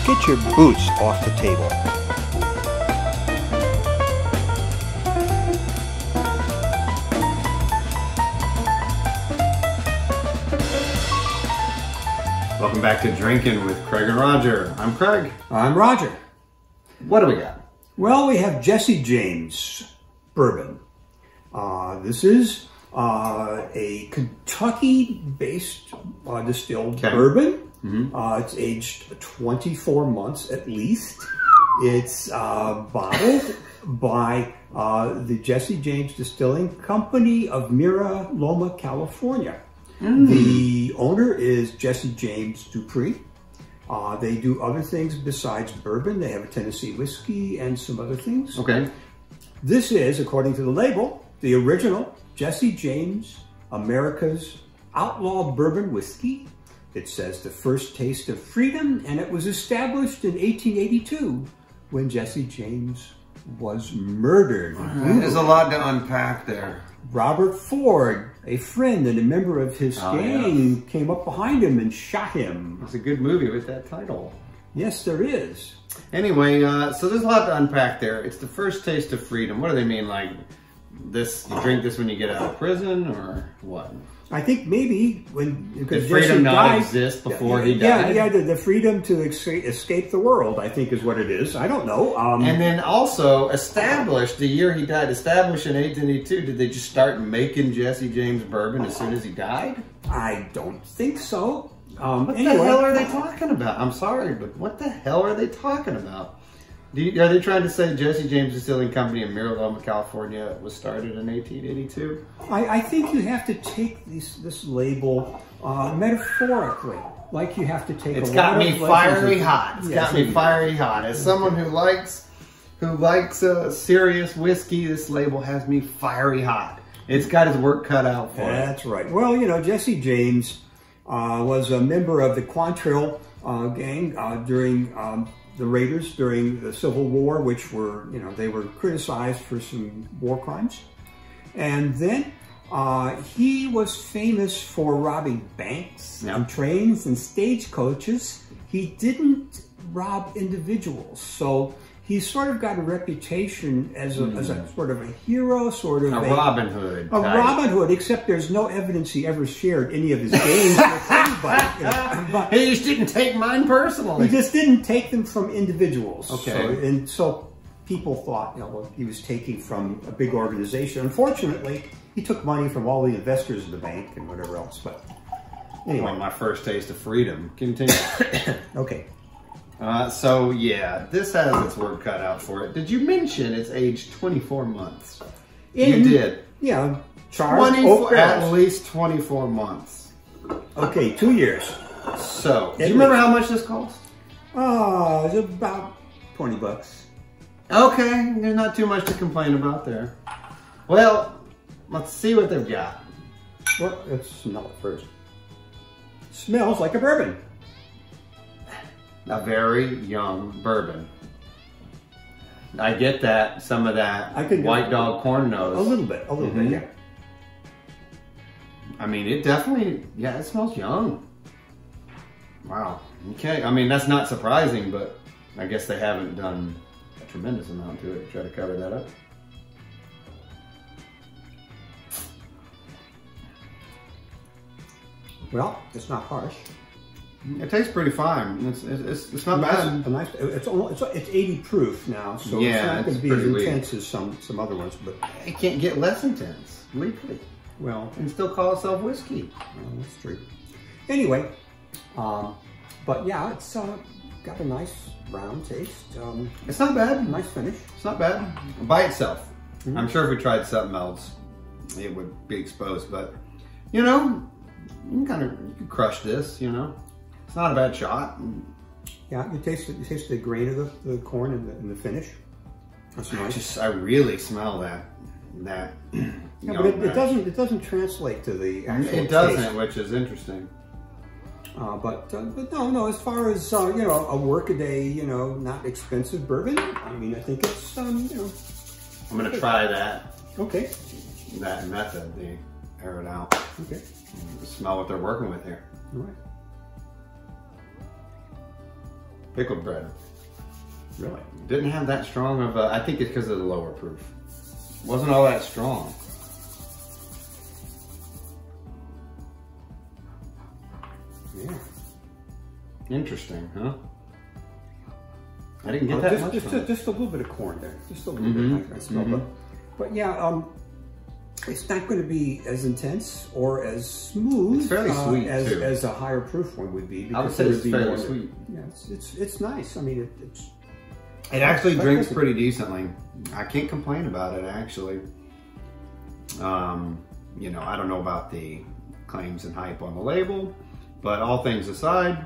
Get your boots off the table. Welcome back to Drinking with Craig and Roger. I'm Craig. I'm Roger. What do we got? Well, we have Jessie James Bourbon. This is a Kentucky-based distilled bourbon. It's aged 24 months at least. It's bottled by the Jessie James Distilling Company of Mira Loma, California. The owner is Jessie James Dupree. They do other things besides bourbon. They have a Tennessee whiskey and some other things. Okay. This is, according to the label, the original Jessie James America's Outlaw Bourbon Whiskey. It says the first taste of freedom, and it was established in 1882 when Jessie James was murdered. There's a lot to unpack there. Robert Ford, a friend and a member of his gang, came up behind him and shot him. It's a good movie with that title. Yes, there is. Anyway, so there's a lot to unpack there. It's the first taste of freedom. What do they mean? Like this? You drink this when you get out of prison, or what? I think maybe when did freedom not exist before he died? Yeah, the freedom to escape the world, I think, is what it is. I don't know. And then also established the year he died. Established in 1882. Did they just start making Jessie James bourbon as soon as he died? I don't think so. What the hell are they talking about? I'm sorry, but what the hell are they talking about? Are they trying to say Jessie James Distilling Company in Mira Loma, California was started in 1882? I think you have to take this label metaphorically. Like you have to take It's got me fiery hot. It's got me fiery hot. As someone who likes serious whiskey, this label has me fiery hot. It's got his work cut out for it. That's right. Well, you know, Jessie James was a member of the Quantrill gang during the Raiders during the Civil War, which were, you know, they were criticized for some war crimes. And then he was famous for robbing banks and trains and stagecoaches. He didn't rob individuals. So he sort of got a reputation as a sort of a hero, sort of a Robin Hood. A Robin Hood, except there's no evidence he ever shared any of his gains with anybody. But he just didn't take mine personally. He just didn't take them from individuals. Okay. So people thought, you know, well, he was taking from a big organization. Unfortunately, he took money from all the investors of the bank and whatever else. But anyway. Well, my first taste of freedom. Continue. Okay. So yeah, this has its work cut out for it. Did you mention it's aged 24 months? You did. Yeah. At least 24 months. Okay, 2 years. So, do you remember how much this cost? Oh, it's about 20 bucks. Okay, there's not too much to complain about there. Well, let's see what they've got. Well, let's smell it first. Smells like a bourbon. A very young bourbon. I get that, some of that white dog corn nose. A little bit, yeah. I mean, it definitely, yeah, it smells young. Wow, okay. I mean, that's not surprising, but I guess they haven't done a tremendous amount to it to try to cover that up. Well, it's not harsh. It tastes pretty fine. It's not bad. It's 80 proof now, so yeah, it's not going to be as intense as some other ones. But it can't get less intense legally. Well, and still call itself whiskey. Well, that's true. Anyway, but yeah, it's got a nice round taste. It's not bad. Nice finish. It's not bad by itself. I'm sure if we tried something else, it would be exposed. But you know, you could crush this. You know. It's not a bad shot. Yeah, you taste the grain of the corn in the finish. That's nice. I really smell that. Yeah, but it doesn't translate to the actual taste. It doesn't, which is interesting. But no. As far as you know, a workaday, you know, not expensive bourbon. I mean, I think it's you know. I'm gonna try that. Okay. That method, the air it out. Okay. Smell what they're working with here. All right. Pickled bread. Really? Didn't have that strong of a, I think it's because of the lower proof. Wasn't all that strong. Yeah. Interesting, huh? I didn't get that much. Just a little bit of corn there. Just a little bit. I smell but yeah, it's not going to be as intense or as smooth. It's fairly sweet as a higher proof one would be. I would say it's fairly sweet. Yeah, it's nice. I mean, it actually drinks pretty decently. I can't complain about it actually. You know, I don't know about the claims and hype on the label, but all things aside,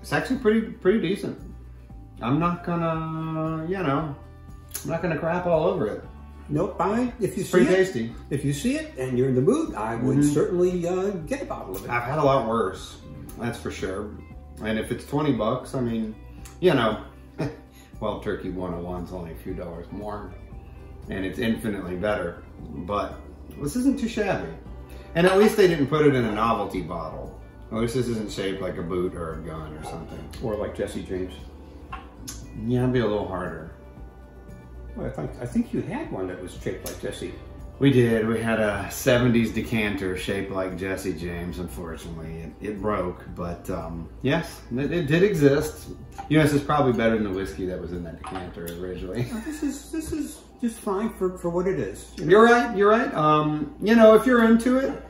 it's actually pretty decent. I'm not gonna, you know, I'm not gonna crap all over it. Nope, if you see pretty it, tasty. If you see it and you're in the mood, I would certainly get a bottle of it. I've had a lot worse, that's for sure. And if it's 20 bucks, I mean, you know, well, Turkey 101's only a few dollars more, and it's infinitely better. But this isn't too shabby. And at least they didn't put it in a novelty bottle. At least this isn't shaped like a boot or a gun or something. Or like Jessie James. Yeah, it'd be a little harder. Well, I think you had one that was shaped like Jessie. We did. We had a 70s decanter shaped like Jessie James. Unfortunately, it broke. But yes, it did exist. You know, this is probably better than the whiskey that was in that decanter originally. This is just fine for what it is. You know? You're right. You're right. You know, if you're into it,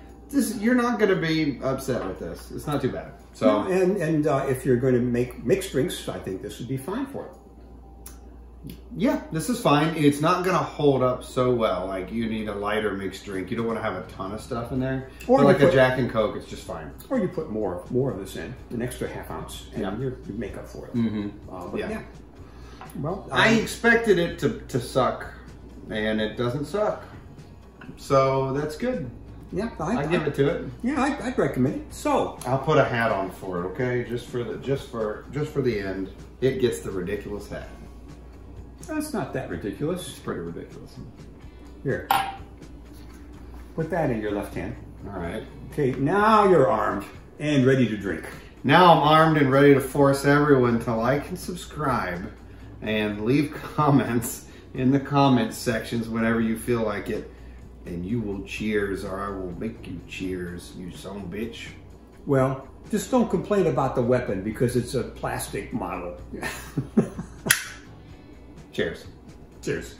you're not going to be upset with this. It's not too bad. So no, and if you're going to make mixed drinks, I think this would be fine for it. Yeah, this is fine. It's not going to hold up so well. Like, you need a lighter mixed drink. You don't want to have a ton of stuff in there. Or like a Jack and Coke, it's just fine. Or you put more of this in, an extra half ounce, and you make up for it. But yeah. Well, I expected it to suck, and it doesn't suck. So that's good. Yeah, I give it to it. Yeah, I'd recommend it. So I'll put a hat on for it, okay? Just for the end, it gets the ridiculous hat. That's not that ridiculous. It's pretty ridiculous. Here, put that in your left hand. All right. Okay, now you're armed and ready to drink. Now I'm armed and ready to force everyone to like and subscribe and leave comments in the comments sections whenever you feel like it. And you will cheers, or I will make you cheers, you son of a bitch. Well, just don't complain about the weapon because it's a plastic model. Cheers. Cheers.